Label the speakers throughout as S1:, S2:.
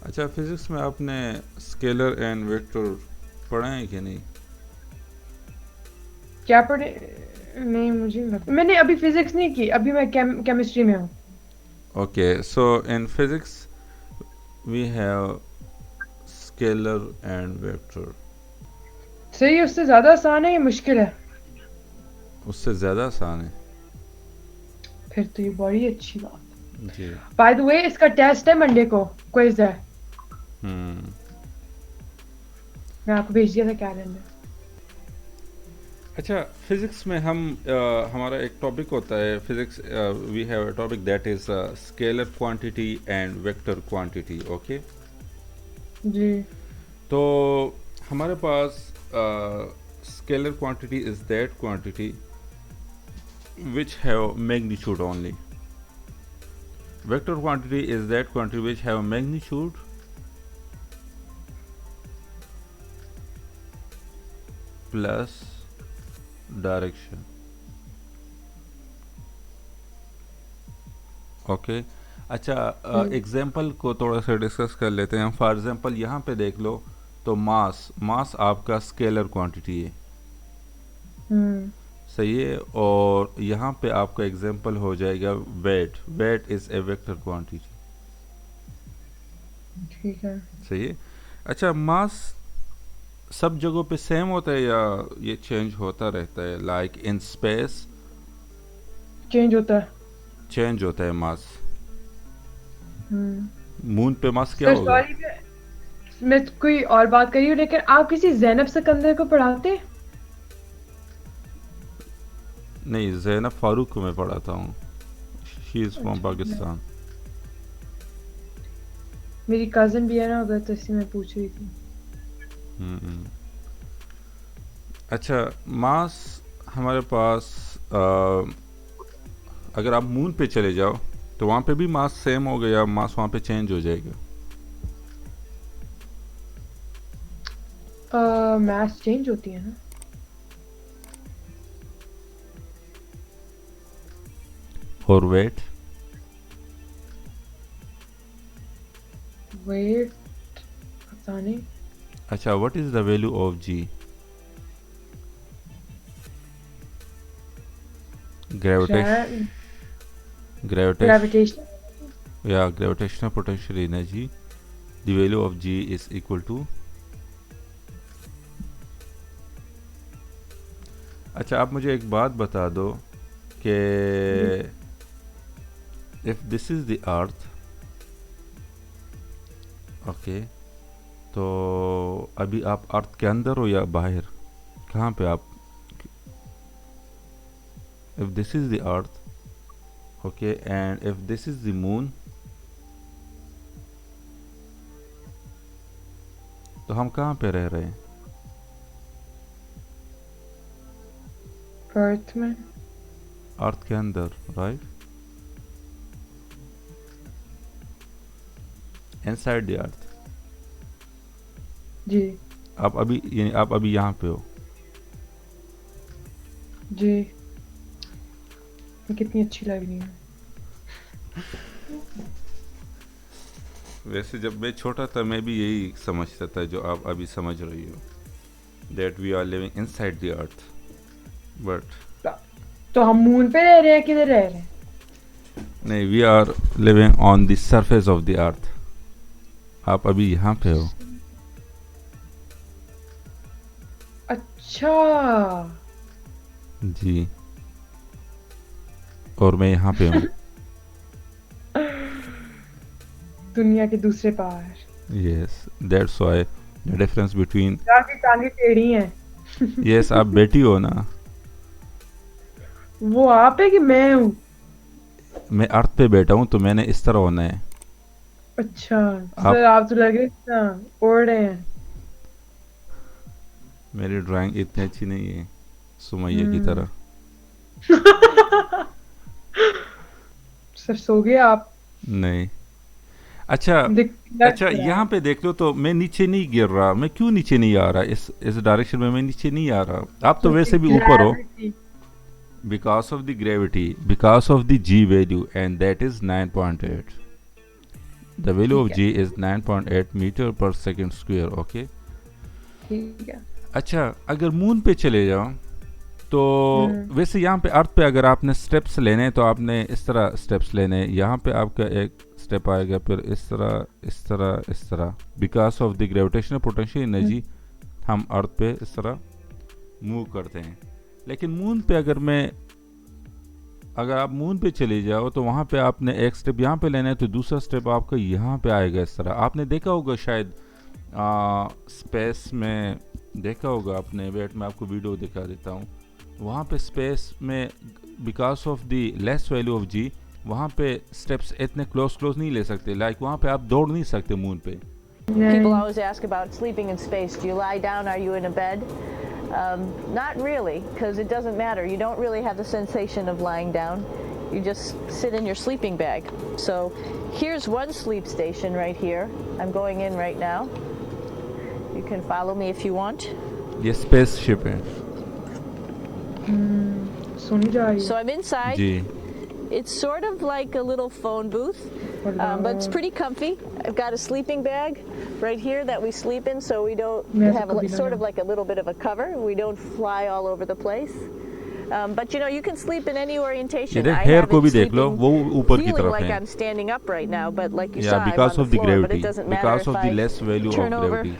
S1: अच्छा, फिजिक्स में आपने स्केलर एंड वेक्टर पढ़ा है कि नहीं?
S2: क्या पढ़े? नहीं, मुझे नहीं लगता, मैंने अभी फिजिक्स नहीं की, अभी मैं केमिस्ट्री में हूँ।
S1: Okay, so in physics we have scalar and vector.
S2: सही, उससे ज्यादा आसान है, ये मुश्किल है?
S1: उससे ज़्यादा आसान है।
S2: फिर तो ये बड़ी अच्छी बात।
S1: जी।
S2: बाय द वे, इसका टेस्ट है मंडे को, क्विज है।
S1: हम्म।
S2: मैं आपको भेज दिया था कैलेंडर।
S1: अच्छा, फिजिक्स में हमारा एक टॉपिक होता है physics. We have a topic that is scalar quantity and vector quantity. Okay,
S2: जी।
S1: तो हमारे पास scalar quantity is that quantity which have magnitude only. Vector quantity is that quantity which have magnitude plus direction. Okay, अच्छा,
S2: हम्म।
S1: Example को थोड़ा सा discuss कर लेते हैं। फॉर एग्जाम्पल यहाँ पे देख लो, तो मास मास आपका स्केलर क्वांटिटी है,
S2: हम्म।
S1: सही है। और यहाँ पे आपका एग्जाम्पल हो जाएगा weight. Weight is a vector quantity,
S2: ठीक है।
S1: सही है। अच्छा, मास सब जगहों पे सेम होता है या ये चेंज होता रहता है? लाइक इन स्पेस
S2: चेंज होता है।
S1: चेंज होता है मास।
S2: हम्म।
S1: मून पे मास क्या
S2: सर
S1: होगा?
S2: सॉरी, मैं कोई और बात कर रही हूँ, लेकिन आप किसी जैनब सिकंदर को पढ़ाते हैं?
S1: नहीं, जैनब फारूक को मैं पढ़ाता हूँ। शी इज़ फ्रॉम
S2: अच्छा,
S1: पाकिस्तान।
S2: मेरी कजिन भी है ना उधर, तो इसलिए मैं पूछ रही थी।
S1: हम्म। अच्छा, मास हमारे पास, अ, अगर आप मून पे चले जाओ तो वहाँ पे भी मास सेम होगा या मास वहाँ पे चेंज हो जाएगा?
S2: मैथ्स चेंज होती है ना?
S1: और वेट?
S2: वेट पता नहीं।
S1: अच्छा, what is the value of G? Gravitation, gravitation
S2: gravitation.
S1: या gravitational potential energy, the value of G is equal to. अच्छा, आप मुझे एक बात बता दो कि if this is the earth, okay, तो अभी आप अर्थ के अंदर हो या बाहर? कहाँ पे आप? If this is the earth, okay, and if this is the moon, तो हम कहाँ पे रह रहे हैं?
S2: अर्थ में।
S1: अर्थ के अंदर, राइट? Inside the earth.
S2: जी।
S1: आप अभी, यानी आप अभी यहाँ पे हो।
S2: जी। मैं कितनी अच्छी लग रही हूँ।
S1: वैसे जब मैं छोटा था मैं भी यही समझता था जो आप अभी समझ रही हो, that we are living inside the earth, but
S2: तो तो हम मून पे रह रहे हैं, किधर रह रहे हैं?
S1: नहीं, we are living on the surface of the earth. आप अभी यहाँ पे हो।
S2: अच्छा।
S1: जी, और मैं यहाँ पे हूँ।
S2: दुनिया के दूसरे पार।
S1: Yes, that's why the difference between.
S2: आपकी टांगे टेढ़ी हैं।
S1: यस, आप बेटी हो ना?
S2: वो आप है कि मैं हूँ?
S1: मैं अर्थ पे बैठा हूँ तो मैंने इस तरह होना है।
S2: अच्छा।
S1: आप,
S2: सर आप तो लग रहे हैं ना, उड़ रहे हैं।
S1: मेरी ड्राइंग इतनी अच्छी नहीं है सुमैया की
S2: हम्म।
S1: तरह।
S2: सर सो गए आप?
S1: नहीं। अच्छा,
S2: लग
S1: अच्छा,
S2: तो रहा
S1: यहाँ
S2: है।
S1: पे देख लो तो मैं नीचे नहीं गिर रहा। मैं क्यों नीचे नहीं आ रहा? इस डायरेक्शन में मैं नीचे नहीं आ रहा। आप तो
S2: क्योंकि
S1: वैसे भी ऊपर हो।
S2: Gravity.
S1: Because of the gravity, because of the G value, and that is 9.8। The value of
S2: ठीक
S1: G is 9.8 meter per second square. Okay,
S2: ठीक है।
S1: अच्छा अगर मून पे चले जाओ तो वैसे यहाँ पे अर्थ पे अगर आपने स्टेप्स लेने हैं तो आपने इस तरह स्टेप्स लेने हैं। यहाँ पे आपका एक स्टेप आएगा, फिर इस तरह इस तरह इस तरह। Because of the gravitational potential energy हम अर्थ पे इस तरह मूव करते हैं। लेकिन मून पे अगर आप मून पे चले जाओ तो वहाँ पे आपने एक स्टेप यहाँ पे लेना है, तो दूसरा स्टेप आपका यहाँ पे आएगा इस तरह। आपने देखा होगा शायद स्पेस में देखा होगा आपने, वेट मैं आपको वीडियो दिखा देता हूँ। वहाँ पे स्पेस में because of the less value of G वहाँ पे स्टेप्स इतने क्लोज नहीं ले सकते। लाइक वहाँ पे आप दौड़ नहीं सकते मून पे।
S3: People always ask about sleeping in space. Do you lie down? Are you in a bed? Not really, because it doesn't matter. You don't really have the sensation of lying down. You just sit in your sleeping bag. So here's one sleep station right here. I'm going in right now. You can follow me if you want.
S1: ये spaceship है
S2: सुनी जा रही है।
S3: So I'm inside.
S1: जी।
S3: It's sort of like a little phone booth, but it's pretty comfy. I've got a sleeping bag right here that we sleep in, so we don't have sort of like a little bit of a cover. We don't fly all over the place. But you know, you can sleep in any orientation. I
S1: hair
S3: have
S1: को
S3: it
S1: भी देख लो,
S3: sleeping,
S1: वो ऊपर की
S3: feeling
S1: तरफ
S3: like
S1: है।
S3: I'm standing up right now, but like you
S1: Yeah,
S3: saw, I'm
S1: because
S3: on
S1: of
S3: the
S1: the
S3: floor, but
S1: gravity,
S3: it doesn't matter
S1: because
S3: if
S1: of the
S3: I
S1: less value of
S3: turn over
S1: gravity।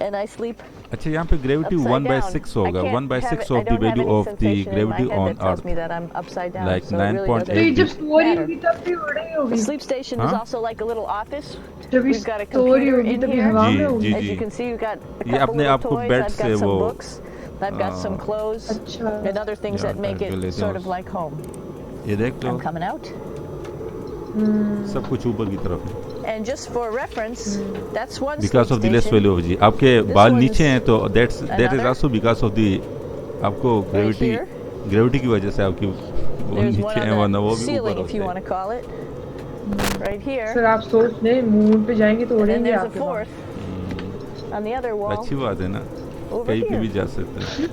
S3: and I sleep.
S1: अच्छा यहाँ पे gravity
S3: upside
S1: 1/6
S3: down.
S1: होगा,
S3: I can't
S1: 1/6
S3: have
S1: of
S3: it- I
S1: the
S3: don't have
S1: value
S3: any
S1: of the
S3: sensation in my
S1: gravity
S3: head
S1: on
S3: that tells
S1: Earth,
S3: me that I'm upside down,
S1: like
S3: so it really
S1: 9.8
S3: doesn't
S2: तो जब सो रही
S3: matter.
S2: होगी तब भी उड़ रही
S3: The
S2: होगी।
S3: sleep station is
S1: Huh?
S3: also like a little office.
S2: जब भी
S3: We've got a
S2: सो रही
S3: computer
S2: होगी
S3: in
S2: तभी
S3: here.
S2: हवा में
S1: जी
S2: होगी।
S1: जी
S3: As
S1: ji.
S3: you can see, we've got a
S1: ये
S3: couple
S1: अपने
S3: little
S1: आप को
S3: toys.
S1: बेड
S3: I've
S1: से
S3: got some
S1: वो
S3: books. I've got some clothes
S2: अच्छा
S3: and other things
S1: Yeah,
S3: that make
S1: okay,
S3: it
S1: लेते हैं
S3: sort
S1: उस-
S3: of like home.
S1: ये देख लो,
S3: I'm coming out.
S1: सब कुछ ऊपर की तरफ है।
S3: And just for reference, that's one
S1: because of
S3: sleep
S1: the less
S3: station.
S1: Value of g. आपके
S3: This
S1: बाल
S3: one's
S1: नीचे हैं तो that is
S3: another.
S1: Also because of the आपको ग्रेविटी
S3: here.
S1: ग्रेविटी की वजह से आपकी वो
S3: There's one
S1: नीचे हैं,
S3: on
S1: वरना वो
S3: the
S1: भी
S3: ceiling,
S1: ऊपर
S3: if you want
S1: होते
S3: to call it. Right here.
S2: Sir आप सोच लें मून पे जाएंगे तो
S3: And then
S2: उड़ेंगे
S3: there's a
S2: आपके बाल।
S3: fourth on the other
S1: हैं।
S3: wall.
S1: अच्छी बात है ना,
S3: Over
S1: कहीं पे भी
S3: here.
S1: जा सकते हैं।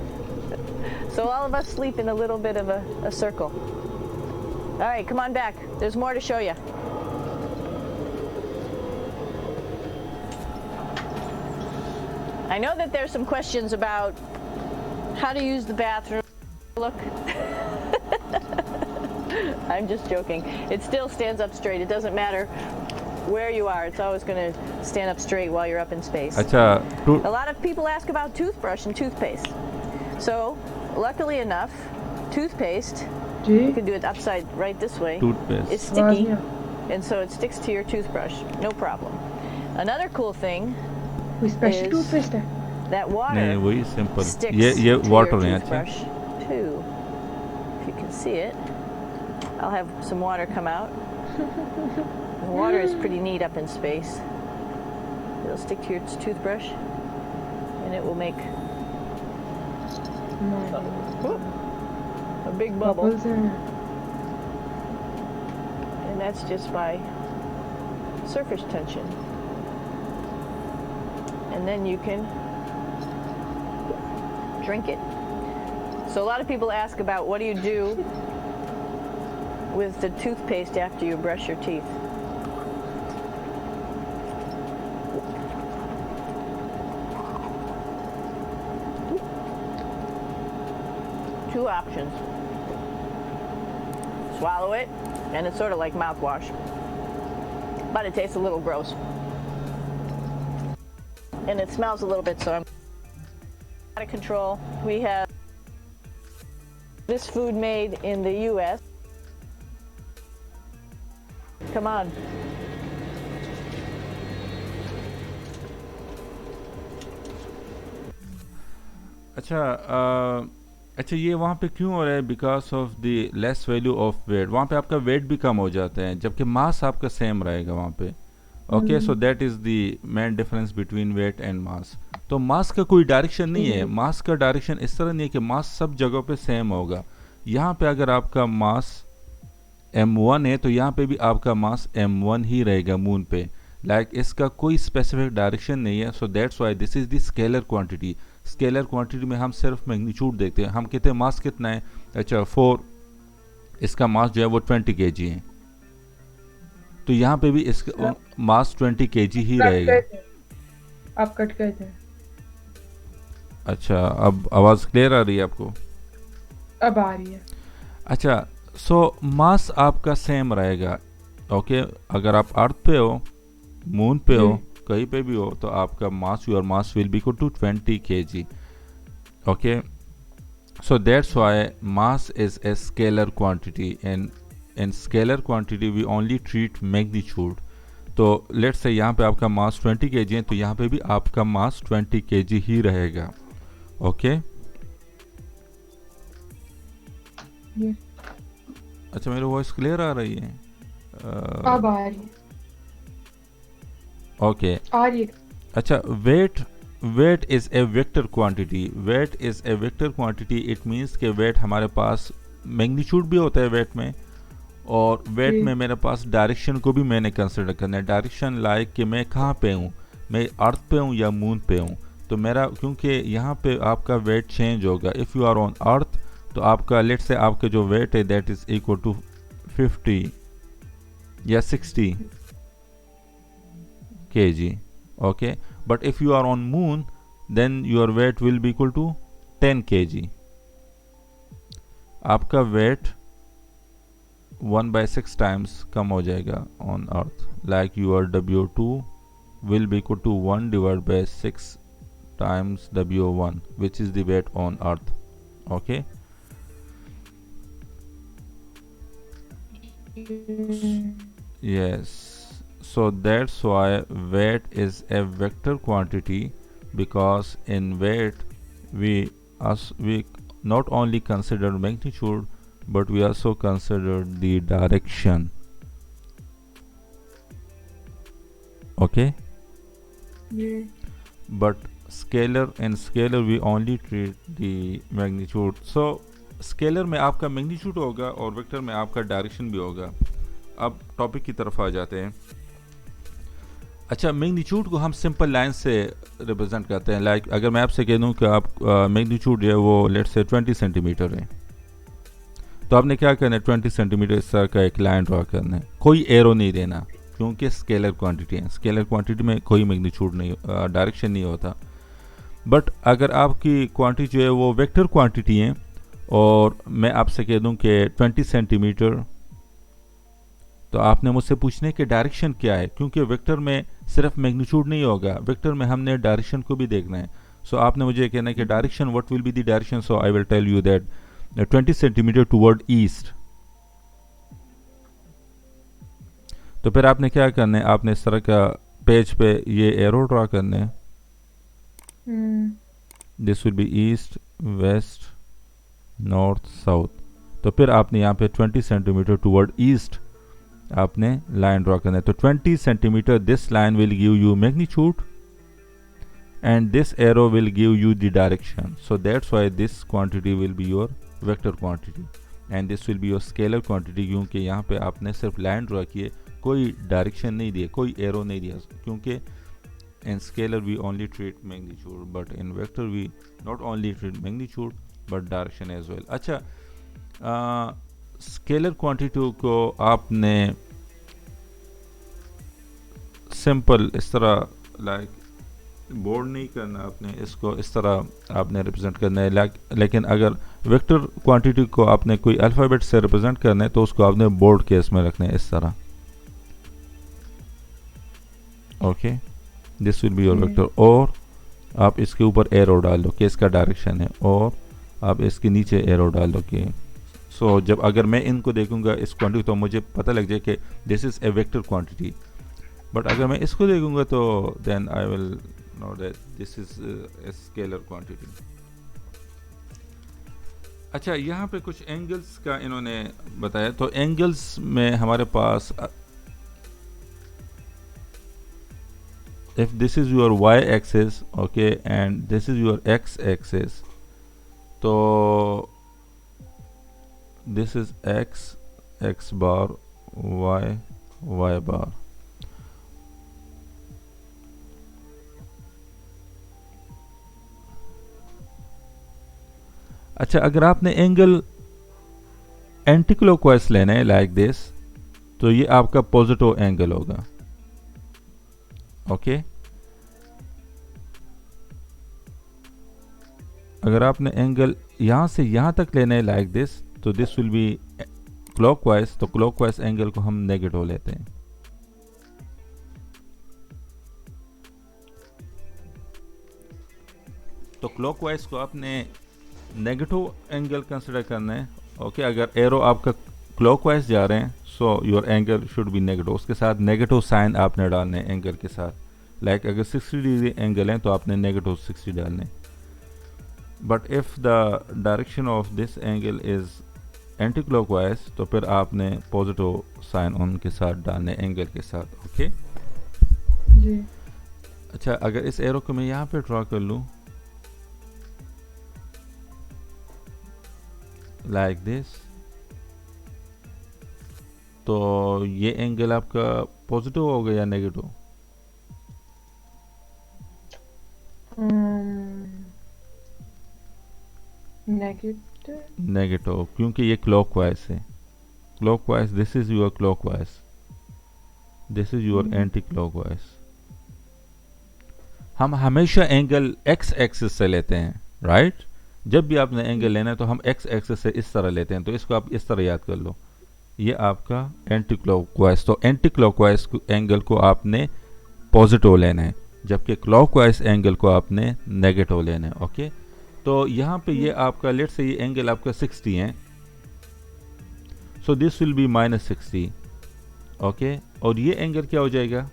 S3: So all of us sleep in a little bit of a circle. All right, come on back. There's more to show you. I know that there's some questions about how to use the bathroom. Look. I'm just joking. It still stands up straight. It doesn't matter where you are. It's always going to stand up straight while you're up in space.
S1: अच्छा
S3: A lot of people ask about toothbrush and toothpaste. So, luckily enough, toothpaste,
S2: जी
S3: you can do it upside right this way, is
S1: toothpaste
S2: आवाज
S3: sticky,
S2: नहीं आ-
S3: and so it sticks to your toothbrush. No problem. Another cool thing,
S2: कोई special
S3: is-
S2: toothpaste है?
S3: that water
S1: नहीं वही simple,
S3: sticks
S1: ये
S3: to
S1: water
S3: your
S1: है। अच्छा
S3: toothbrush too. If you can see it, I'll have some water come out. The water is pretty neat up in space. It'll stick to your toothbrush, and it will make a big bubble,
S2: bubbles हैं।
S3: and that's just by surface tension. And then you can drink it. So a lot of people ask about what do you do with the toothpaste after you brush your teeth. Two options. Swallow it, and it's sort of like mouthwash, but it tastes a little gross. And it smells a little bit, so I'm out of control. We have this food made in the U.S. Come on.
S1: अच्छा ये वहाँ पे क्यों हो रहा है? Because of the less value of weight. वहाँ पे आपका वेट भी कम हो जाता है, जबकि मास आपका सेम रहेगा वहाँ पे। Okay, so that is the main difference between weight and mass. तो मास का कोई डायरेक्शन नहीं है। मास का डायरेक्शन इस तरह नहीं है कि मास सब जगहों पे सेम होगा। यहाँ पे अगर आपका मास m1 है तो यहाँ पे भी आपका मास m1 ही रहेगा मून पे। लाइक इसका कोई स्पेसिफिक डायरेक्शन नहीं है। So that's why this is the scalar quantity. Scalar quantity में हम सिर्फ मैग्नीट्यूड देखते हैं। हम कहते हैं मास कितना है, अच्छा 4, इसका मास जो है वो 20 kg है। तो यहाँ पे भी इसका मास 20 kg ही
S2: कट
S1: रहेगा।
S2: गए थे, आप कट गए थे।
S1: अच्छा, अब आवाज़ क्लियर आ रही है आपको?
S2: अब आ रही है।
S1: अच्छा, सो मास आपका सेम रहेगा। ओके, अगर आप अर्थ पे हो, मून पे हो,
S2: जी।
S1: कहीं पे भी हो, तो आपका mass, your mass will be equal to 20 kg। Okay, so that's why mass is a scalar quantity, and in scalar quantity we only treat magnitude. तो लेट्स से यहाँ पे आपका मास 20 kg है, तो यहाँ पे भी आपका मास 20 kg ही रहेगा। ओके,
S2: जी।
S1: अच्छा, मेरी वॉइस क्लियर आ रही है?
S2: अब आ रही है,
S1: ओके,
S2: आ रही है।
S1: अच्छा, weight is a vector quantity. Weight is a vector quantity, it means के वेट हमारे पास मैग्नीट्यूड भी होता है वेट में, और वेट
S2: जी।
S1: में मेरे पास डायरेक्शन को भी मैंने कंसिडर करना है। डायरेक्शन लाइक कि मैं कहाँ पे हूँ, मैं अर्थ पे हूँ या मून पे हूँ। तो मेरा, क्योंकि यहाँ पे आपका वेट चेंज होगा। If you are on earth, तो आपका लेट से आपका जो वेट है दैट इज़ इक्वल टू 50 या 60 kg। Okay, but if you are on moon, then your weight will be equal to 10 kg। आपका वेट 1/6 टाइम्स कम हो जाएगा on earth, like your W2 will be equal to 1/6 times W1, which is the weight on earth। okay, yes, so that's why weight is a vector quantity, because in weight we not only consider magnitude, but we also consider the direction। okay, but in scalar we only treat the magnitude। so scalar में आपका magnitude होगा और vector में आपका direction भी होगा। अब topic की तरफ आ जाते हैं। अच्छा, मैग्नीट्यूड को हम सिंपल लाइन से रिप्रेजेंट करते हैं। लाइक अगर मैं आपसे कह दूं कि आप मैग्नीट्यूड जो है वो लेट से 20 सेंटीमीटर है, तो आपने क्या करना है, 20 सेंटीमीटर इस तरह का एक लाइन ड्रा करना है। कोई एरो नहीं देना, क्योंकि स्केलर क्वांटिटी है। स्केलर क्वांटिटी में कोई मैग्नीट्यूड नहीं, डायरेक्शन नहीं होता। बट अगर आपकी क्वांटिटी जो है वो वेक्टर क्वांटिटी है, और मैं आपसे कह दूं कि 20 सेंटीमीटर, तो आपने मुझसे पूछने कि डायरेक्शन क्या है, क्योंकि वेक्टर में सिर्फ मैग्नीट्यूड नहीं होगा, वेक्टर में हमने डायरेक्शन को भी देखना है। सो आपने मुझे कहना है कि direction, what will be the direction. So I will tell you that 20 centimeter toward east. तो फिर आपने क्या करना है, आपने इस तरह का पेज पे ये एरो ड्रा करने हैं। This will be east, west, north, south. तो फिर आपने यहाँ पे 20 सेंटीमीटर टुवर्ड ईस्ट आपने लाइन ड्रा करना है। तो 20 centimeter, this line will give you magnitude and this arrow will give you the direction. So that's why this quantity will be your vector quantity and this will be your scalar quantity, क्योंकि यहाँ पे आपने सिर्फ line draw की है, कोई direction नहीं दिया, कोई एरो नहीं दिया। क्योंकि in scalar we only treat magnitude, but in vector we not only treat magnitude but direction as well। अच्छा, स्केलर क्वांटिटी को आपने सिंपल इस तरह लाइक बोर्ड नहीं करना, आपने इसको इस तरह आपने रिप्रेजेंट करना है। लेकिन अगर वेक्टर क्वांटिटी को आपने कोई अल्फ़ाबेट से रिप्रेजेंट करना है, तो उसको आपने बोर्ड केस में रखना है इस तरह। Okay, this will be your vector. और आप इसके ऊपर एरो डाल दो कि इसका डायरेक्शन है, और आप इसके नीचे एरो डाल दो कि सो जब अगर मैं इनको देखूंगा इस क्वांटिटी, तो मुझे पता लग जाए कि this is a vector quantity. But अगर मैं इसको देखूंगा तो then I will know that this is a scalar quantity. अच्छा, यहाँ पे कुछ एंगल्स का इन्होंने बताया। तो एंगल्स में हमारे पास, if this is your y axis, okay, and this is your x axis, तो this is x bar, y bar। अच्छा, अगर आपने एंगल एंटी क्लॉकवाइज लेना है लाइक दिस, तो ये आपका पॉजिटिव एंगल होगा। ओके, अगर आपने एंगल यहां से यहां तक लेना है लाइक दिस, तो दिस विल बी क्लॉकवाइज, तो क्लॉकवाइज एंगल को हम नेगेटिव लेते हैं। तो क्लॉकवाइज को आपने नेगेटिव एंगल कंसिडर करना है। ओके, अगर एरो आपका क्लॉकवाइज जा रहे हैं, so your angle should be negative, उसके साथ नेगेटिव साइन आपने डालने हैं एंगल के साथ। लाइक अगर 60 डिग्री एंगल है तो आपने नेगेटिव 60 डालने। But if the direction of this angle is anti clockwise, तो फिर आपने पॉजिटिव साइन उनके साथ डालने एंगल के साथ। ओके
S2: जी।
S1: अच्छा, अगर इस एरो को मैं यहाँ पे ड्रॉ कर लूँ लाइक दिस, तो ये एंगल आपका पॉजिटिव होगा या नेगेटिव?
S2: नेगेटिव।
S1: नेगेटिव, क्योंकि ये क्लॉकवाइज है। Clockwise, this is your clockwise, this is your anti clockwise. हम हमेशा एंगल एक्स एक्सिस से लेते हैं, राइट? जब भी आपने एंगल लेना है तो हम एक्स एक्सिस से इस तरह लेते हैं, तो इसको आप इस तरह याद कर लो, ये आपका एंटी क्लॉकवाइज। तो एंटी क्लॉकवाइज एंगल को आपने पॉजिटिव लेना है, जबकि क्लॉकवाइज एंगल को आपने नेगेटिव लेना है। ओके, तो यहाँ पे ये आपका लेट से ये एंगल आपका 60 है, सो दिस विल बी -60। ओके, और ये एंगल क्या हो जाएगा?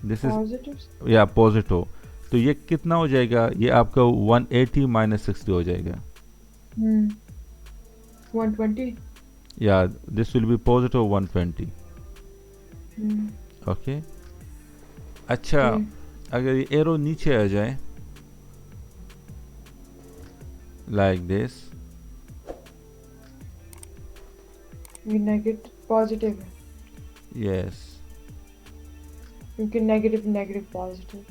S1: This is
S2: positive.
S1: या पॉजिटिव, तो ये कितना हो जाएगा? ये आपका 180 -60 हो जाएगा।
S2: 120।
S1: या this will B positive 120। Okay, अच्छा, अगर ये एरो नीचे आ जाए लाइक दिस,
S2: ये नेगेटिव पॉजिटिव है,
S1: यस,
S2: क्योंकि नेगेटिव नेगेटिव पॉजिटिव।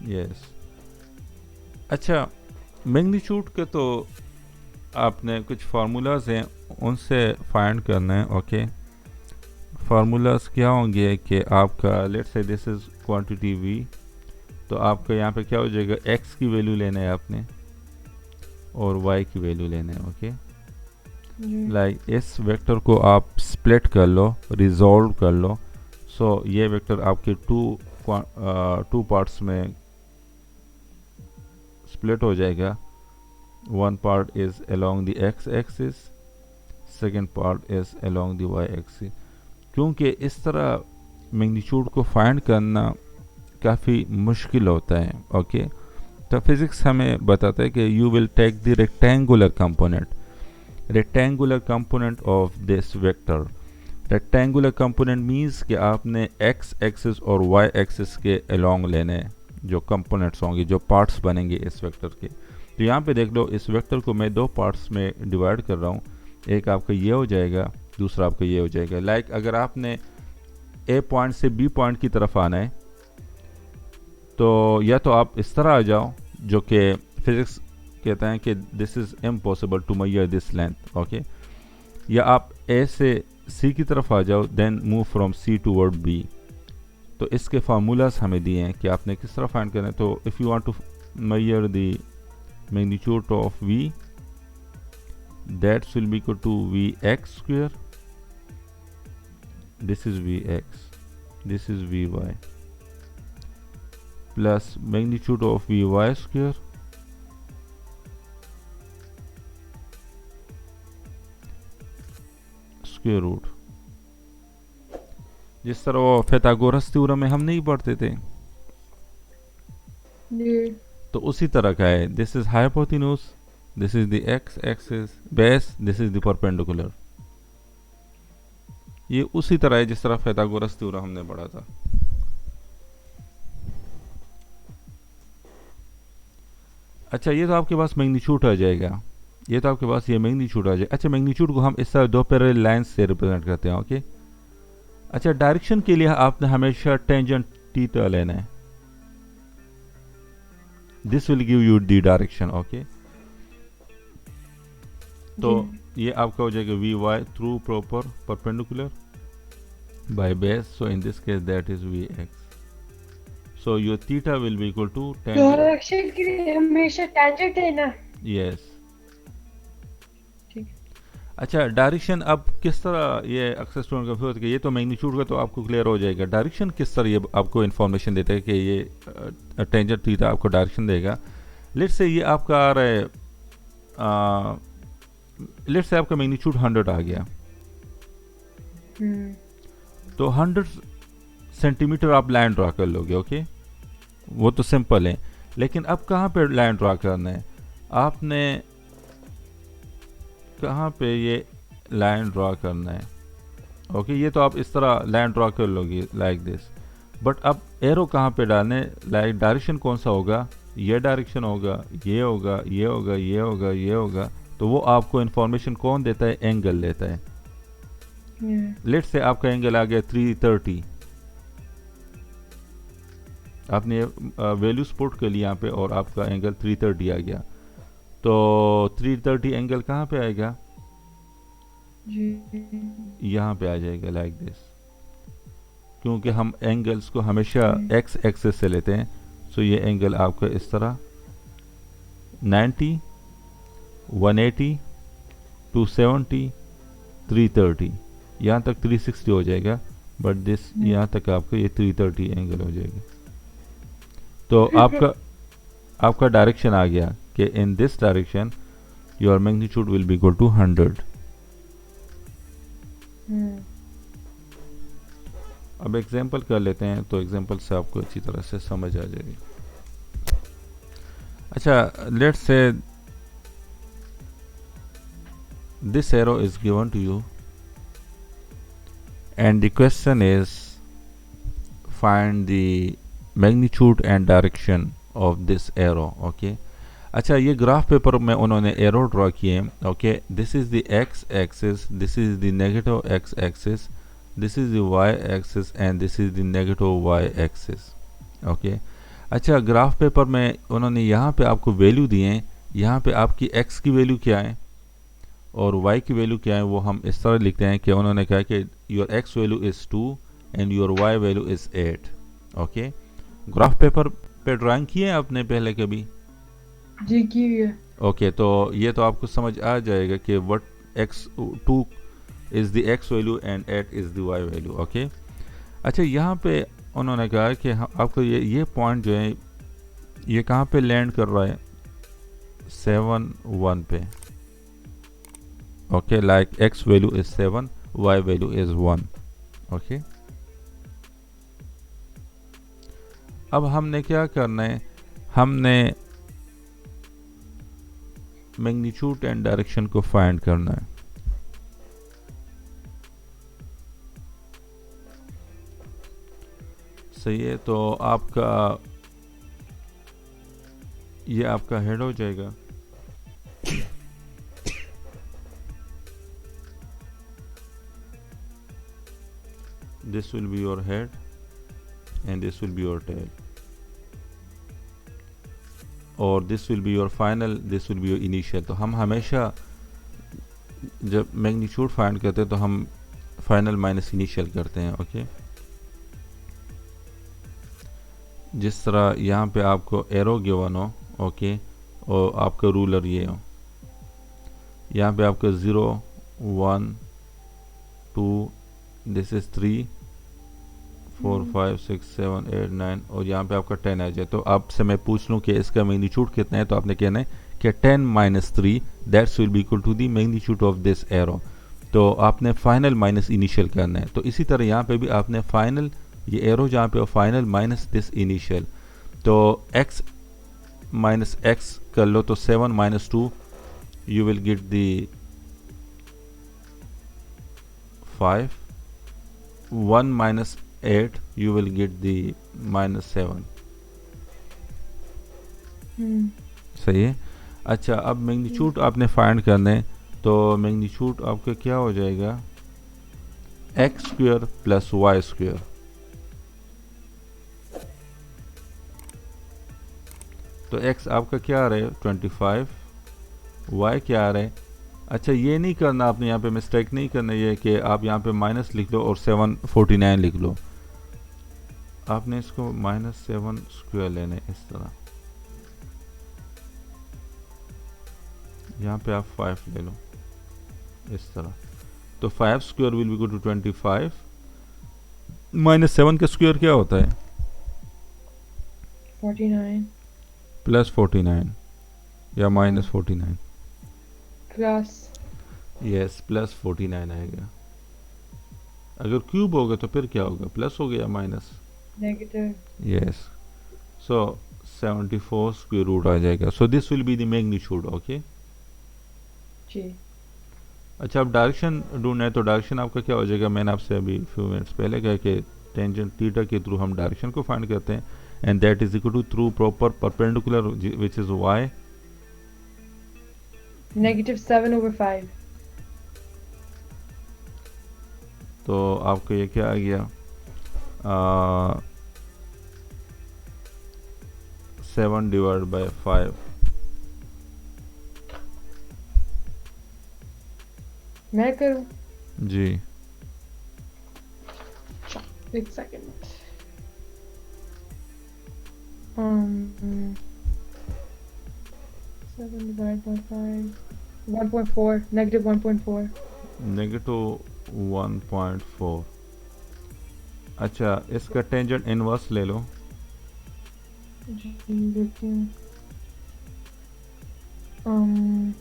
S1: यस। अच्छा, मैग्नीट्यूड के तो आपने कुछ फार्मूलाज हैं उनसे फाइंड करना है। ओके, फार्मूलाज क्या होंगे कि आपका let's say this is quantity v, तो आपका यहाँ पे क्या हो जाएगा? x की वैल्यू लेना है आपने और y की वैल्यू लेना है। ओके, लाइक इस वेक्टर को आप स्प्लिट कर लो, रिजॉल्व कर लो, सो ये वेक्टर आपके टू पार्ट्स में स्प्लिट हो जाएगा। One part is along the x axis, second part is along the y axis. क्योंकि इस तरह मैग्नीट्यूड को फाइंड करना काफ़ी मुश्किल होता है। ओके, तो फिज़िक्स हमें बताता है कि you will take the rectangular component of this vector. Rectangular component means कि आपने x एक्सिस और y एक्सिस के अलोंग लेने जो कंपोनेंट्स होंगे, जो पार्ट्स बनेंगे इस वेक्टर के। तो यहाँ पे देख लो, इस वेक्टर को मैं दो पार्ट्स में डिवाइड कर रहा हूँ, एक आपका ये हो जाएगा, दूसरा आपका ये हो जाएगा। लाइक अगर आपने ए पॉइंट से बी पॉइंट की तरफ आना है, तो या तो आप इस तरह आ जाओ, जो कि फिजिक्स कहता है कि this is impossible to measure this length. Okay, या आप ए से सी की तरफ आ जाओ, then move from C toward B. तो इसके फार्मूलाज हमें दिए हैं कि आपने किस तरह फाइंड करना है। तो if you want to measure the magnitude of v, that will be equal to vx square, this is vx, this is vy, plus magnitude of vy square square root। जिस तरह वो pythagoras थ्योरम में हम नहीं पढ़ते थे, तो उसी तरह का है। This is hypotenuse, this is the x axis, base, this is the perpendicular. ये उसी तरह है जिस तरह pythagoras थ्योरम हमने पढ़ा था। अच्छा, ये तो आपके पास मैग्नीट्यूड आ जाएगा, ये तो आपके पास ये मैग्नीट्यूड आ जाएगा। अच्छा, मैग्नीट्यूड को हम इस तरह दो पैरेलल लाइंस से रिप्रेजेंट करते हैं। ओके, अच्छा, डायरेक्शन के लिए आपने हमेशा टेंजेंट थीटा लेना है, this will give you the direction। okay, तो
S2: जी
S1: ये आपका हो जाएगा V Y through proper perpendicular by base, so in this case that is V X, so your theta will be equal to tangent,
S2: direction के लिए हमेशा tangent है ना?
S1: यस।
S2: ठीक।
S1: अच्छा, डायरेक्शन अब किस तरह ये अक्सर स्टूडेंट का होता है कि ये तो मैग्नीट्यूड का तो आपको क्लियर हो जाएगा, डायरेक्शन किस तरह ये आपको इन्फॉर्मेशन देता है कि ये टेंजेंट थीटा आपको डायरेक्शन देगा। लेट से ये आपका आ रहा है, लेट से आपका मैग्नीट्यूड 100 आ गया, तो 100 सेंटीमीटर आप लाइन ड्रा कर लोगे, ओके, वो तो सिंपल है। लेकिन अब कहाँ पे लाइन ड्रा करना है आपने, कहाँ पे ये लाइन ड्रा करना है, ओके, ये तो आप इस तरह लाइन ड्रा कर लोगे लाइक दिस, बट अब एरो कहाँ पे डालने, लाइक डायरेक्शन कौन सा होगा, ये डायरेक्शन होगा, ये होगा, ये होगा, ये होगा, ये होगा, तो वो आपको इन्फॉर्मेशन कौन देता है, एंगल देता है। लेट से आपका एंगल आ गया 330, आपने वैल्यूज पुट कर लिया यहाँ पे और आपका एंगल 330 आ गया, तो 330 एंगल कहाँ पे आएगा, यहाँ पे आ जाएगा लाइक दिस, क्योंकि हम एंगल्स को हमेशा एक्स एक्सिस से लेते हैं, सो ये एंगल आपका इस तरह 90, 180, 270, 330, यहाँ तक 360 हो जाएगा, बट दिस यहाँ तक आपका ये 330 एंगल हो जाएगा। तो आपका डायरेक्शन आ गया कि in this direction your magnitude will be equal to 100। अब एग्जांपल कर लेते हैं, तो एग्जांपल से आपको अच्छी तरह से समझ आ जाएगी। अच्छा, let's say this arrow is given to you and the question is find the magnitude and direction of this arrow, okay। अच्छा, ये ग्राफ पेपर में उन्होंने एरो ड्रॉ किए, okay, this is the X axis, this is the negative X axis, this is the Y axis and this is the negative Y axis, okay. अच्छा, graph paper में उन्होंने यहाँ पे आपको value दिए हैं, यहाँ पे आपकी एक्स की वैल्यू क्या है और y की वैल्यू क्या है, वो हम इस तरह लिखते हैं कि उन्होंने कहा कि your x value is 2 and your y value is 8, okay. Graph paper पे ड्राइंग किए आपने पहले कभी?
S2: जी की है।
S1: ओके, तो ये तो आपको समझ आ जाएगा कि what x2 is the x value and 8 is the y value, okay. अच्छा, यहाँ पे उन्होंने कहा कि आपको ये पॉइंट जो है ये कहाँ पे लैंड कर रहा है, 7 1 पे, okay, like x value is 7, y value is 1, okay। अब हमने क्या करना है, हमने मैग्नीट्यूड एंड डायरेक्शन को फाइंड करना है। सही है, तो आपका ये आपका हेड हो जाएगा, this will be your head and this will be your tail, और this will be your final, this will be your initial। तो हम हमेशा जब मैग्नीट्यूड फाइंड करते हैं तो हम फाइनल माइनस इनिशियल करते हैं, ओके। जिस तरह यहाँ पे आपको एरो गिवन हो, ओके, और आपका रूलर ये हो, यहाँ पे आपका 0 1 2, दिस इज 3 4 5 6 7 8 9 और यहाँ पे आपका 10 आ जाए, तो आपसे मैं पूछ लूँ कि इसका मैग्नीट्यूड कितना है, तो आपने कहना है कि 10 minus 3 that's will be equal to the magnitude of this arrow. तो आपने फाइनल माइनस इनिशियल करना है। तो इसी तरह यहाँ पे भी आपने फाइनल, ये एरो जहाँ पे फाइनल माइनस दिस इनिशियल, तो x माइनस एक्स कर लो, तो 7 minus 2 you will get the 5, 1 minus 8 you will get the minus 7। सही है। अच्छा, अब मैग्नीट्यूड आपने फाइंड करना है, तो मैग्नीट्यूड आपका क्या हो जाएगा, X square plus Y square. तो एक्स आपका क्या आ रहा है 25, वाई क्या आ रहा है अच्छा, ये नहीं करना आपने, यहाँ पे मिस्टेक नहीं करना, ये कि आप यहाँ पे माइनस लिख लो और 749 लिख लो। आपने इसको -7 स्क्वायर लेना है इस तरह, यहाँ पे आप 5 ले लो इस तरह। तो 5 square will be equal to 25, -7 का स्क्वायर क्या होता है?
S2: 49
S1: +49 या -49?
S2: प्लस
S1: यस, +49 आएगा। अगर क्यूब होगा तो फिर क्या होगा, प्लस हो गया minus?
S2: Negative.
S1: Yes, so 74 square root आ जाएगा। So this will be the magnitude. Okay,
S2: जी।
S1: अच्छा, अब डायरेक्शन ढूंढना है, तो डायरेक्शन आपका क्या हो जाएगा? मैंने आपसे अभी फ्यू मिनट्स पहले कहा कि टेंजेंट थीटा के थ्रू हम डायरेक्शन को फाइंड करते हैं, and that is equal to through proper perpendicular which is Y.
S2: -7/5।
S1: तो आपको ये क्या आ गया? 7/5।
S2: मैं करूँ?
S1: जी,
S2: एक सेकंड। um 7 divided by 5, 1.4, -1.4।
S1: -1.4। अच्छा, इसका टेंजेंट इनवर्स ले लो।
S2: जी देखती हूँ। um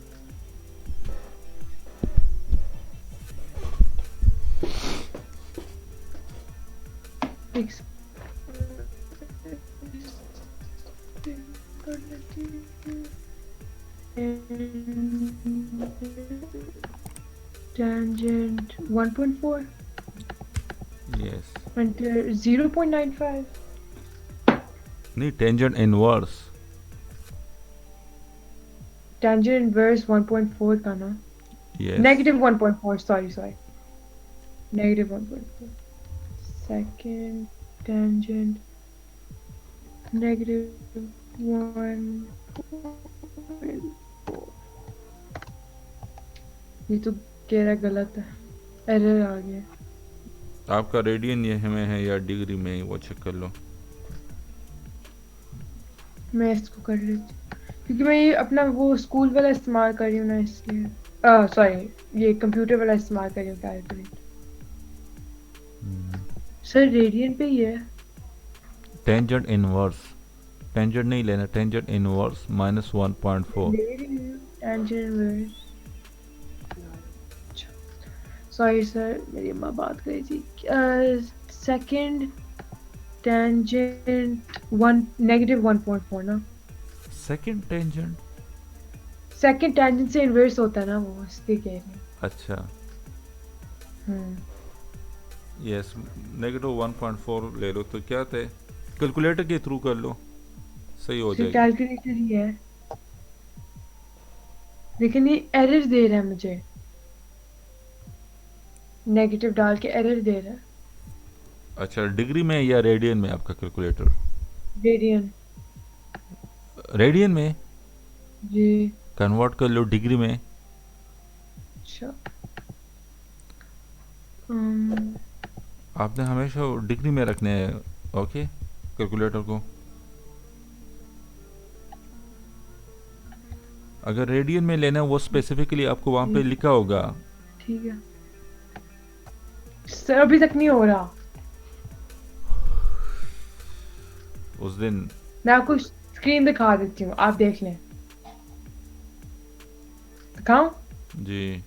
S2: एक tangent 1.4
S1: यस,
S2: and 0.95।
S1: नहीं, टेंजेंट इनवर्स।
S2: tangent inverse 1.4 का ना,
S1: यस,
S2: -1.4, sorry, -1.4। second tangent -1.4। ये तो कह रहा गलत है, एरर आ गया।
S1: आपका रेडियन ये में है या डिग्री में, वो चेक कर लो।
S2: मैं इसको कर लेती हूँ क्योंकि मैं ये अपना वो स्कूल वाला इस्तेमाल कर रही हूँ ना, इसलिए सॉरी, ये कंप्यूटर वाला इस्तेमाल कर रही हूँ कैलकुलेटर। सर रेडियन पे ही है।
S1: टेंजेंट इनवर्स, टेंजेंट नहीं लेना, टेंजेंट इनवर्स -1.4।
S2: ले रही हूँ tangent inverse। सॉरी सर, मेरी अम्मा बात कर रही थी। सेकंड टेंजेंट -1.4 ना।
S1: Second tangent?
S2: सेकंड टेंजेंट से इन्वर्स होता है ना, वो इसलिए कह रही हूँ।
S1: अच्छा,
S2: हम्म
S1: यस, -1.4 ले लो। तो क्या थे, कैलकुलेटर के थ्रू कर लो, सही हो
S2: सिर्फ
S1: जाएगा।
S2: कैलकुलेटर ही है, लेकिन ये एरर दे रहा है मुझे, नेगेटिव डाल के एरर दे रहा है।
S1: अच्छा, डिग्री में या रेडियन में आपका कैलकुलेटर?
S2: रेडियन।
S1: रेडियन में
S2: जी।
S1: कन्वर्ट कर लो डिग्री में।
S2: अच्छा।
S1: आपने हमेशा डिग्री में रखने हैं, ओके, कैलकुलेटर को। अगर रेडियन में लेना है, वो स्पेसिफिकली आपको वहाँ पे लिखा होगा।
S2: ठीक है सर, अभी तक नहीं हो रहा।
S1: उस दिन
S2: मैं आपको स्क्रीन दिखा देती हूँ, आप देख लें। दिखाऊं?
S1: जी,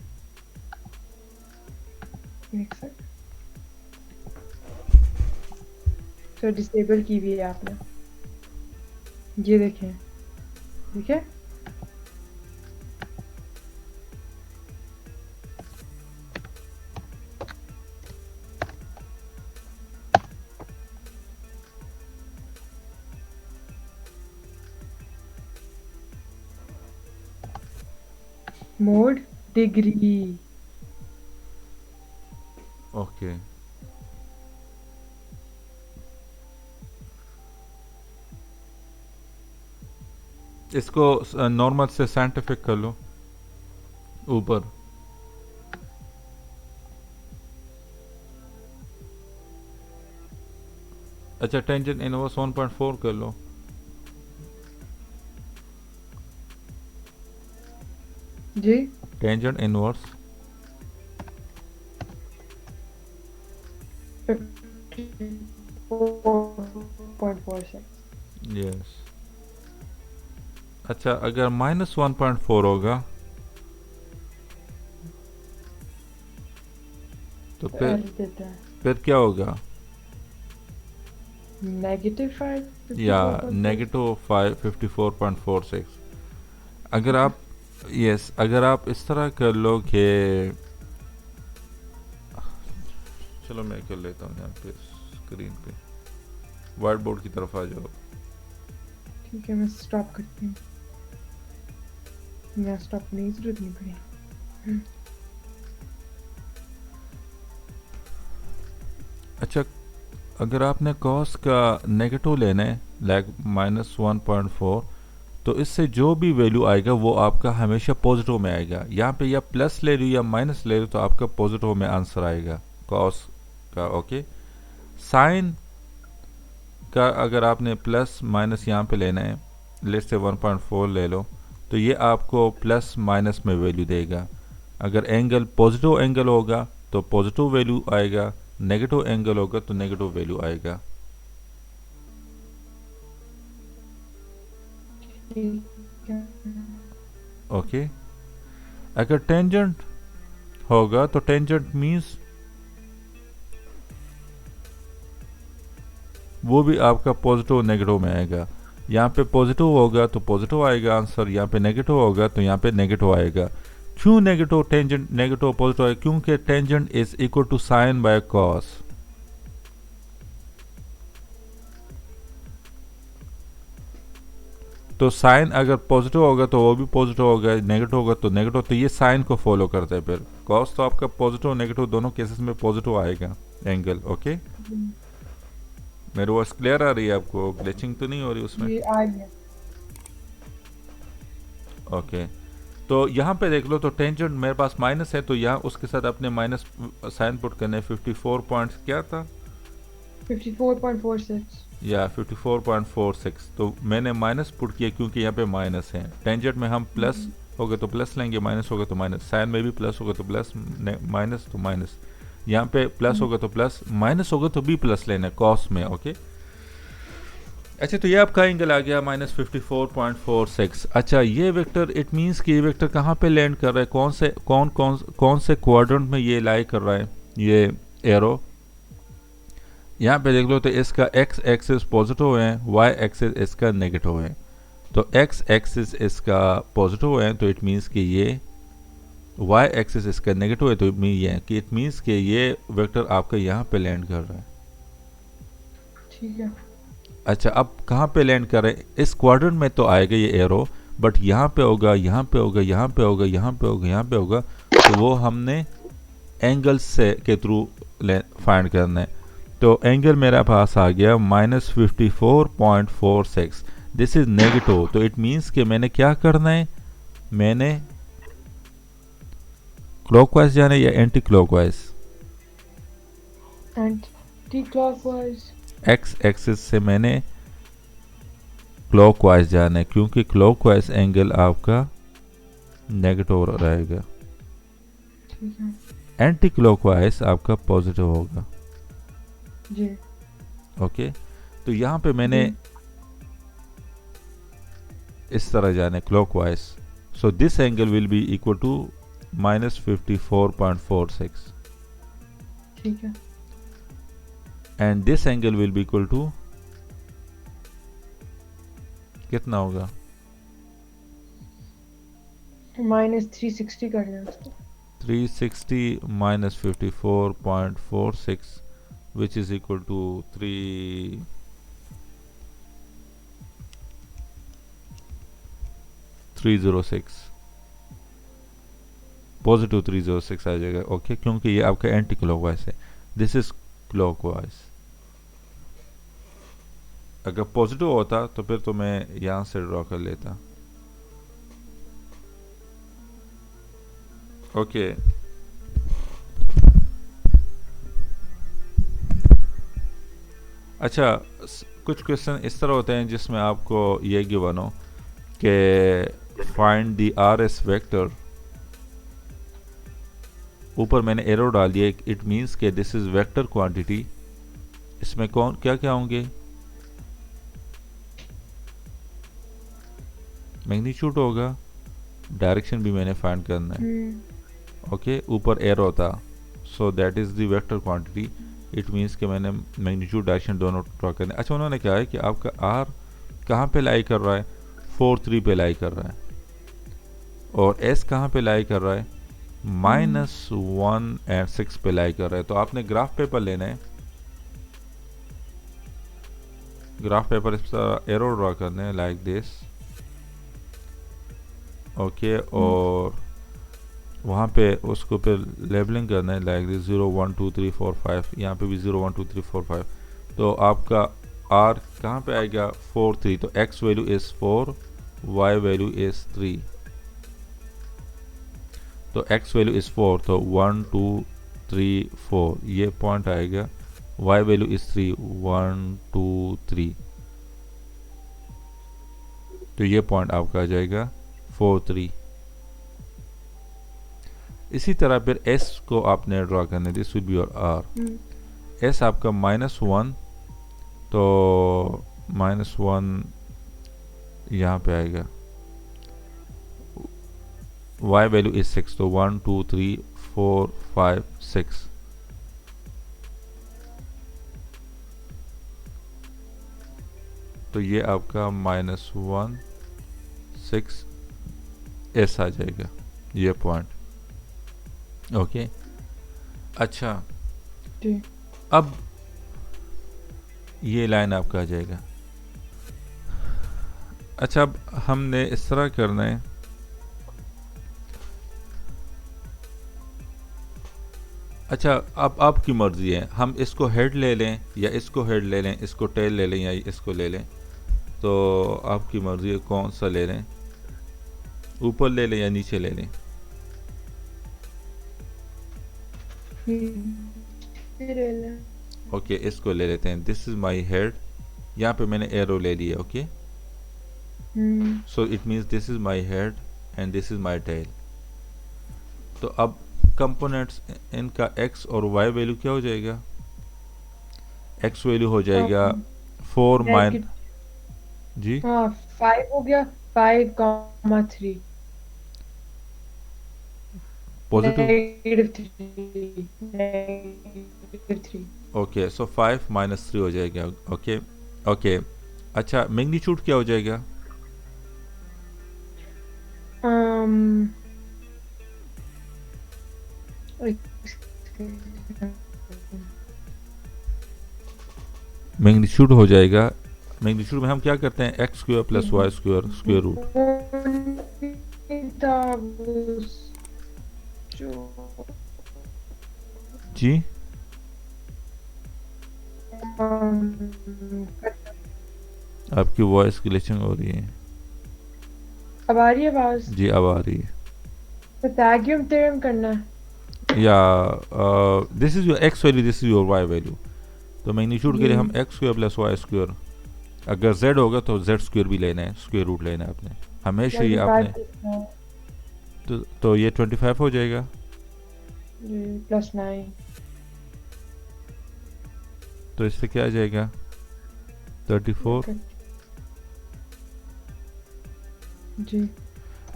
S2: एक सेकंड। तो डिसेबल की हुई है आपने, ये देखें, ठीक है। Mode degree.
S1: ओके, इसको नॉर्मल से साइंटिफिक कर लो। ऊपर। अच्छा टेंजेंट इनवर्स 1.4 कर लो।
S2: जी
S1: टेंजेंट इनवर्स
S2: 54.46।
S1: यस। अच्छा अगर -1.4 होगा तो
S2: तो
S1: फिर
S2: एरर देता है
S1: क्या होगा?
S2: -5
S1: या
S2: 54.4।
S1: -554.46। अगर
S2: ठीक है।
S1: आप यस अगर आप इस तरह कर लो कि चलो मैं कर लेता हूँ यहाँ पे स्क्रीन पे, व्हाइट बोर्ड की तरफ आ जाओ।
S2: ठीक है मैं स्टॉप करती हूँ। मैं स्टॉप करने की जरूरत नहीं पड़ी।
S1: अच्छा अगर आपने कॉस का नेगेटिव लेना है लाइक -1.4, तो इससे जो भी वैल्यू आएगा वो आपका हमेशा पॉजिटिव में आएगा। यहाँ पे या प्लस ले लो या माइनस ले लो तो आपका पॉजिटिव में आंसर आएगा कॉस का। ओके साइन का अगर आपने प्लस माइनस यहाँ पे लेना है, लेट्स से 1.4 ले लो, तो ये आपको प्लस माइनस में वैल्यू देगा। अगर एंगल पॉजिटिव एंगल होगा तो पॉजिटिव वैल्यू आएगा, नेगेटिव एंगल होगा तो नेगेटिव वैल्यू आएगा।
S2: ठीक है।
S1: ओके अगर टेंजेंट होगा तो टेंजेंट मीन्स वो भी आपका पॉजिटिव नेगेटिव में आएगा। यहाँ पे पॉजिटिव होगा तो पॉजिटिव आएगा आंसर, यहाँ पे नेगेटिव होगा तो यहाँ पे नेगेटिव आएगा। क्यों नेगेटिव टेंजेंट नेगेटिव पॉजिटिव आएगा? क्योंकि tangent is equal to sine by cos. तो साइन अगर पॉजिटिव होगा तो वो भी पॉजिटिव होगा, नेगेटिव होगा तो नेगेटिव, तो ये साइन को फॉलो करता है। फिर कॉस तो आपका पॉजिटिव नेगेटिव दोनों केसेस में पॉजिटिव आएगा एंगल। ओके मेरी वॉइस क्लियर आ रही है आपको? ग्लिचिंग तो नहीं हो रही उसमें?
S2: ये आ गया।
S1: ओके तो यहाँ पे देख लो, तो टेंजेंट मेरे पास माइनस है तो यहाँ उसके साथ अपने माइनस साइन पुट करने। 54 पॉइंट्स क्या था?
S2: 54.46।
S1: या 54.46, तो मैंने माइनस पुट किया क्योंकि यहाँ पे माइनस है। टेंजेंट में हम प्लस होगा तो प्लस लेंगे, माइनस होगा तो माइनस। साइन में भी प्लस होगा तो प्लस, माइनस तो माइनस। यहाँ पे प्लस होगा तो प्लस, माइनस होगा तो भी प्लस लेना है कॉस में। ओके अच्छा तो ये आपका एंगल आ गया -54.46। अच्छा ये वेक्टर इट मींस कि ये वेक्टर कहाँ पे लैंड कर रहा है, कौन से क्वाड्रेंट में ये लाई कर रहा है ये एरो? यहाँ पे देख लो तो इसका एक्स एक्सिस पॉजिटिव है, वाई एक्सिस इसका नेगेटिव है। तो एक्स एक्सिस इसका पॉजिटिव है तो इट मींस कि ये, वाई एक्सिस इसका नेगेटिव है तो इट मींस कि ये वेक्टर आपका यहाँ पे लैंड कर रहा है।
S2: ठीक है।
S1: अच्छा अब कहाँ पे लैंड कर रहे हैं? इस क्वाड्रेंट में तो आएगा ये एरो, बट यहाँ पे होगा, यहाँ पे होगा, यहाँ पे होगा, यहाँ पे होगा, यहाँ पे होगा, तो वो हमने एंगल से के थ्रू फाइंड करना है। तो एंगल मेरे पास आ गया -54.46। दिस इज नेगेटिव, तो इट मींस कि मैंने क्या करना है, मैंने क्लॉकवाइज जाना है या anti clockwise?
S2: Anti clockwise.
S1: X axis से मैंने क्लॉकवाइज जाना है क्योंकि क्लॉकवाइज एंगल आपका नेगेटिव रहेगा,
S2: ठीक है
S1: एंटी क्लॉकवाइज आपका पॉजिटिव होगा।
S2: जी।
S1: ओके तो यहाँ पे मैंने इस तरह जाना है clockwise, so this angle will be equal to -54.46
S2: ठीक है।
S1: And this angle will be equal to कितना होगा?
S2: -360 करना है उसको।
S1: 360 -54.46 which is equal to 306, positive 306 आ जाएगा। ओके क्योंकि ये आपका एंटी क्लॉकवाइज है, दिस इज क्लॉकवाइज। अगर पॉजिटिव होता तो फिर तो मैं यहाँ से ड्रॉ कर लेता। ओके अच्छा, कुछ क्वेश्चन इस तरह होते हैं जिसमें आपको ये गिवन हो कि find the R S vector, ऊपर मैंने एरो डाल दिया, इट मीन्स के दिस इज वेक्टर क्वांटिटी, इसमें कौन क्या क्या होंगे, मैग्नीट्यूड होगा, डायरेक्शन भी मैंने फाइंड करना है। ओके ऊपर एरो था, सो that is the vector quantity, it means कि मैंने मैग्नीट्यूड डायरेक्शन दोनों ड्रॉ करने। अच्छा उन्होंने कहा है कि आपका आर कहाँ पे लाई कर रहा है, 4 3 पे लाई कर रहा है, और एस कहाँ पे लाई कर रहा है, -1 और 6 पे लाई कर रहा है। तो आपने ग्राफ पेपर लेना है, ग्राफ पेपर इस तरह एरो ड्रॉ करने हैं लाइक दिस। ओके और वहाँ पे उसको पे लेबलिंग करना है लाइक दिस 0 1 2 3 4 5, यहाँ पे भी 0 1 2 3 4 5। तो आपका आर कहाँ पे आएगा, 4 3, तो X value is 4, Y value is 3, तो x वैल्यू इज 4, तो 1 2 3 4 ये पॉइंट आएगा, y वैल्यू इज 3 1 2 3, तो ये पॉइंट आपका आ जाएगा 4 3। इसी तरह फिर s को आपने ड्रॉ करने, this will be your r, s आपका -1, तो -1 यहाँ पे आएगा, y वैल्यू इज 6, तो 1 2 3 4 5 6, तो ये आपका -1 6 s आ जाएगा ये पॉइंट। ओके अच्छा अब ये लाइन आपका आ जाएगा। अच्छा अब हमने इस तरह करना है, अच्छा अब आपकी मर्जी है, हम इसको हेड ले लें या इसको हेड ले लें, इसको टेल ले लें या इसको ले लें, तो आपकी मर्जी है कौन सा ले लें, ऊपर ले लें या नीचे ले लें। ओके इसको ले लेते हैं, दिस इज माई हेड, यहाँ पे मैंने एरो ले लिया। Okay so it means this is my head and this is my tail. तो अब कंपोनेंट्स इनका x और y वैल्यू क्या हो जाएगा, x वैल्यू हो जाएगा 4 माइन जी
S2: हाँ 5 हो गया, 5,3
S1: पॉजिटिव,
S2: -3।
S1: ओके सो 5 -3 हो जाएगा। ओके ओके अच्छा मैग्नीट्यूड क्या हो जाएगा, मैग्नीट्यूड हो जाएगा, मैग्नीट्यूड में हम क्या करते हैं x² + y² स्क्वायर रूट। जी आपकी वॉइस ग्लिचिंग हो रही है।
S2: अब आ रही है आवाज?
S1: जी अब आ रही है।
S2: पाइथागोरस थ्योरम करना है
S1: या this is your x value, this is your y value. तो मैग्नीट्यूड के लिए हम x² + y², अगर z होगा तो z² भी लेना है, स्क्वायर रूट लेना है आपने हमेशा ही आपने। तो ये 25 हो जाएगा
S2: +9,
S1: तो इससे क्या आ जाएगा 34।
S2: जी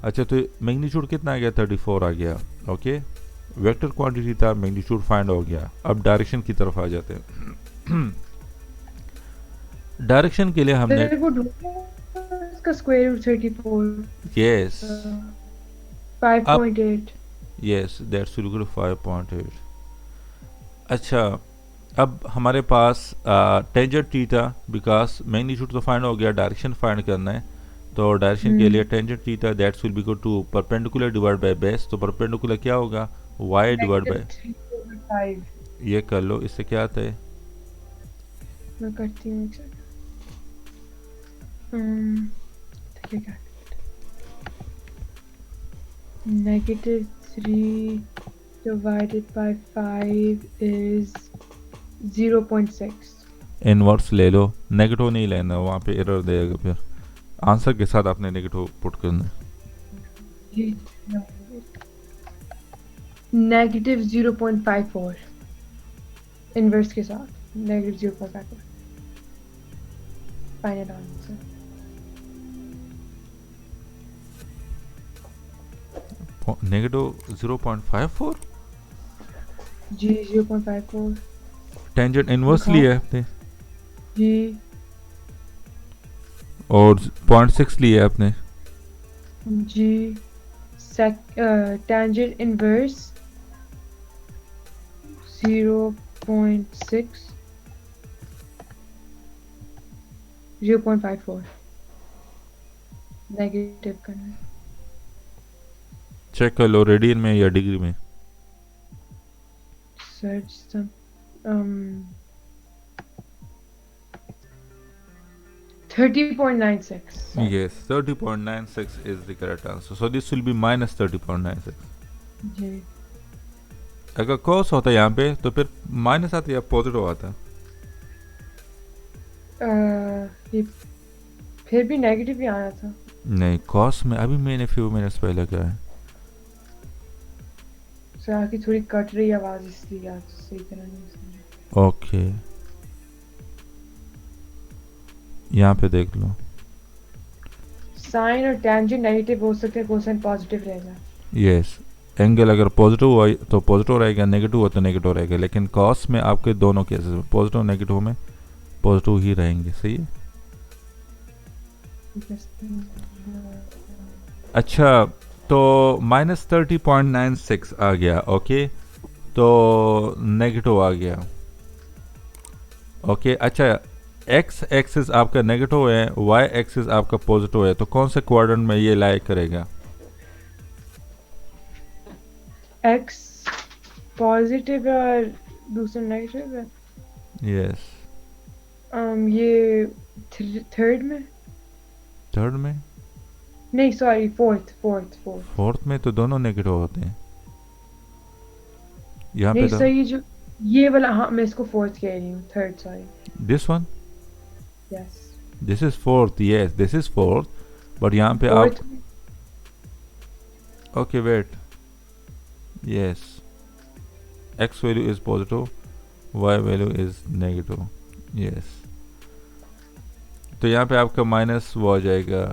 S1: अच्छा तो मैग्नीट्यूड कितना आ गया, 34 आ गया। ओके वेक्टर क्वांटिटी था, मैग्नीट्यूड फाइंड हो गया। अब डायरेक्शन की तरफ आ जाते हैं। डायरेक्शन के लिए हमने
S2: इसका square root 34
S1: yes
S2: 5.8
S1: yes that's equal to 5.8। अच्छा अब हमारे पास टेंजेंट थीटा, बिकॉज मैग्नीट्यूड तो फाइंड हो गया, डायरेक्शन फाइंड करना है। तो डायरेक्शन के लिए tangent theta that's will be equal to perpendicular divide by base. तो परपेंडिकुलर क्या होगा, y डिवाइड बाय,
S2: 3/5।
S1: ये कर लो, इससे क्या आता है,
S2: मैं करती हूँ एक सेकंड। ठीक है -3 3 divided by 5 is 0.6.
S1: इनवर्स ले लो, नेगेटिव नहीं लेना, वहाँ पे एरर देगा फिर। आंसर के साथ आपने नेगेटिव पुट करना है।
S2: Negative 0.54 इनवर्स के साथ negative 0.54 फाइनल आंसर।
S1: नेगेटिव 0.54
S2: जी 0.54
S1: टेंजेंट इनवर्स
S2: हाँ।
S1: लिया है आपने
S2: जी
S1: और 0.6 लिया है आपने।
S2: जी tangent inverse 0.6 0.54 नेगेटिव करना है।
S1: चेक कर लो रेडियन में या डिग्री में।
S2: Search some 30.96
S1: Yes, 30.96 is the correct answer. So this will be minus 30.96.
S2: जी
S1: अगर cos होता यहाँ पे तो फिर माइनस आता या पॉजिटिव आता?
S2: ये फिर भी नेगेटिव ही आया था।
S1: नहीं, cos में अभी मैंने फ्यू मिनट्स पहले कहा है।
S2: सर आपकी थोड़ी कट रही आवाज इसलिए आप सही तरह नहीं सुन
S1: ओके, यहाँ पे देख लो।
S2: साइन और टेंजेंट नेगेटिव हो सकते हैं, कोसाइन पॉजिटिव रहेगा।
S1: यस, एंगल अगर पॉजिटिव हुआ तो पॉजिटिव रहेगा, नेगेटिव हुआ तो नेगेटिव रहेगा, लेकिन cos में आपके दोनों केसेस में पॉजिटिव नेगेटिव में पॉजिटिव ही रहेंगे। सही है। अच्छा, तो माइनस 30.96 आ गया। ओके, तो नेगेटिव आ गया। ओके, अच्छा, एक्स एक्सिस आपका नेगेटिव है, वाई एक्सिस आपका पॉजिटिव है, तो कौन से क्वाड्रेंट में ये लाई करेगा?
S2: एक्स पॉजिटिव है और दूसरा नेगेटिव है।
S1: यस,
S2: ये थर्ड में
S1: थर्ड में?
S2: नहीं सॉरी फोर्थ
S1: फोर्थ में तो दोनों नेगेटिव होते हैं। यहाँ
S2: नहीं
S1: पे
S2: सर ये जो ये वाला, हाँ मैं इसको फोर्थ कह रही हूँ, third sorry.
S1: This one,
S2: yes
S1: this is fourth. Yes, this is fourth, but यहाँ पे आप okay wait, yes, X value is positive, Y value is negative. Yes, तो यहाँ पे आपका माइनस वो आ जाएगा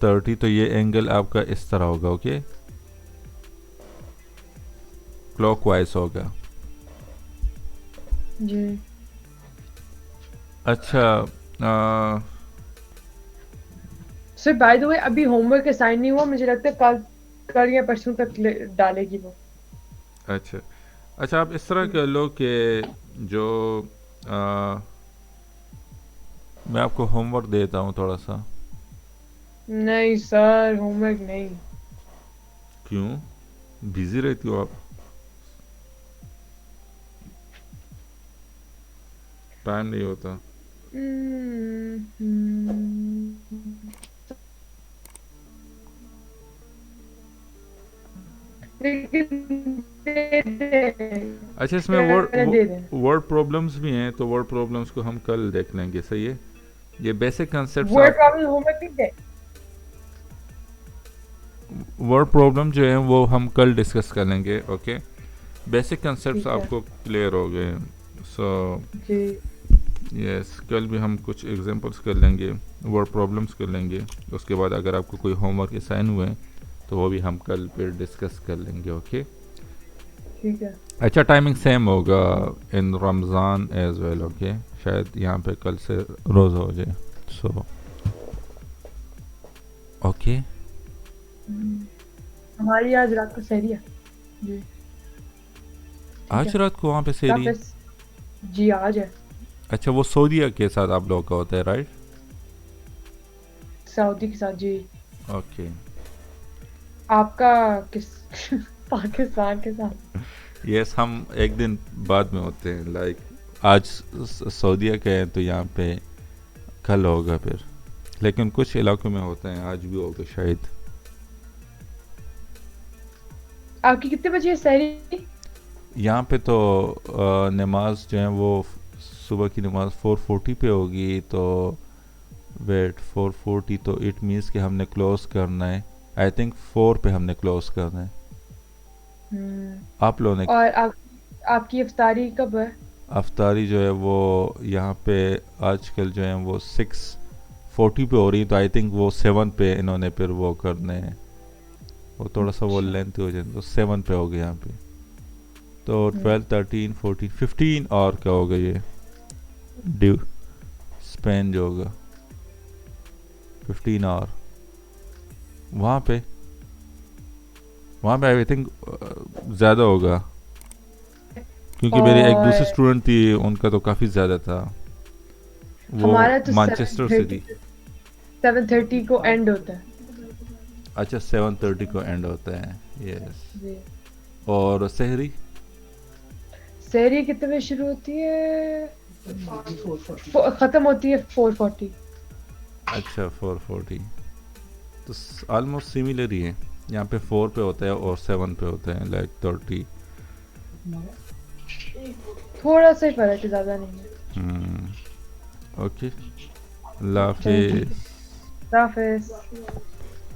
S1: 30, तो ये एंगल आपका इस तरह होगा। ओके, क्लॉकवाइज होगा।
S2: जी
S1: अच्छा,
S2: सर बाय द वे अभी होमवर्क असाइन नहीं हुआ, मुझे लगता है कल या परसों तक डालेगी वो।
S1: अच्छा अच्छा, आप इस तरह कर लो कि जो मैं आपको होमवर्क देता हूँ थोड़ा सा।
S2: नहीं सर होमवर्क नहीं।
S1: क्यों, बिजी रहती हो आप? टाइम नहीं होता? अच्छा, इसमें वर्ड प्रॉब्लम्स भी हैं, तो वर्ड प्रॉब्लम्स को हम कल देख लेंगे। सही है, ये basic concept.
S2: Word problem homework नहीं दे।
S1: वर्ड प्रॉब्लम जो है वो हम कल डिस्कस कर लेंगे। ओके, बेसिक कंसेप्ट्स
S2: ठीक है।
S1: आपको क्लियर हो गए। सो यस, कल भी हम कुछ एग्जांपल्स कर लेंगे, वर्ड प्रॉब्लम्स कर लेंगे। उसके बाद अगर आपको कोई होमवर्क असाइन हुए हैं तो वो भी हम कल फिर डिस्कस कर लेंगे। ओके,
S2: ठीक है।
S1: अच्छा, टाइमिंग सेम होगा इन रमज़ान एज वेल। ओके, शायद यहाँ पे कल से रोज़ हो जाए। सो ओके,
S2: हमारी आज रात को सहरी है जी।
S1: आज रात को वहाँ पे सेरी?
S2: जी आज है।
S1: अच्छा, वो सऊदीया के साथ आप लोग का होता है, राइट?
S2: सऊदी के साथ जी।
S1: ओके,
S2: आपका किस पाकिस्तान के साथ?
S1: यस, हम एक दिन बाद में होते हैं। लाइक आज सऊदीया के हैं तो यहाँ पे कल होगा फिर, लेकिन कुछ इलाकों में होते हैं आज भी होगा शायद।
S2: आपकी कितने बजे है सहरी?
S1: यहाँ पे तो नमाज जो है वो सुबह की नमाज 4:40 पे होगी, तो वेट 4:40 तो इट मीन्स कि हमने क्लोज करना है, आई थिंक 4 पे हमने क्लोज करना है।
S2: हम्म।
S1: आप लोगों ने
S2: और आपकी इफ्तारी कब है?
S1: अफ्तारी जो है वो यहाँ पे आजकल जो है वो 6:40 पे हो रही, तो आई थिंक वो 7 पे इन्होंने फिर वो करने हैं, वो थोड़ा सा वो
S2: अच्छा।
S1: लेंथ हो जाए, तो 7 पे हो गया यहाँ पे। तो 12 13 14 15 और क्या होगा ये ड्यू स्पेन जो होगा 15 और वहाँ पे आई थिंक ज़्यादा होगा, क्योंकि मेरी एक दूसरी
S2: और
S1: स्टूडेंट थी उनका तो काफ़ी ज़्यादा था, वो
S2: हमारा तो
S1: मैनचेस्टर से थी।
S2: 7:30 को एंड होता है।
S1: अच्छा 7:30 को एंड होता है, यस।
S2: जी।
S1: और सहरी
S2: सहरी कितने बजे शुरू होती है? खत्म होती है 4:40।
S1: अच्छा 4:40, तो ऑलमोस्ट सिमिलर ही है। यहाँ पे 4 पे होता है और 7 पे होता है, लाइक 30।
S2: थोड़ा सा ही फर्क है, ज्यादा नहीं है।
S1: ओके, अल्लाह
S2: चलो ठीक है।
S1: हाफिज़।
S2: अल्लाह हाफिज।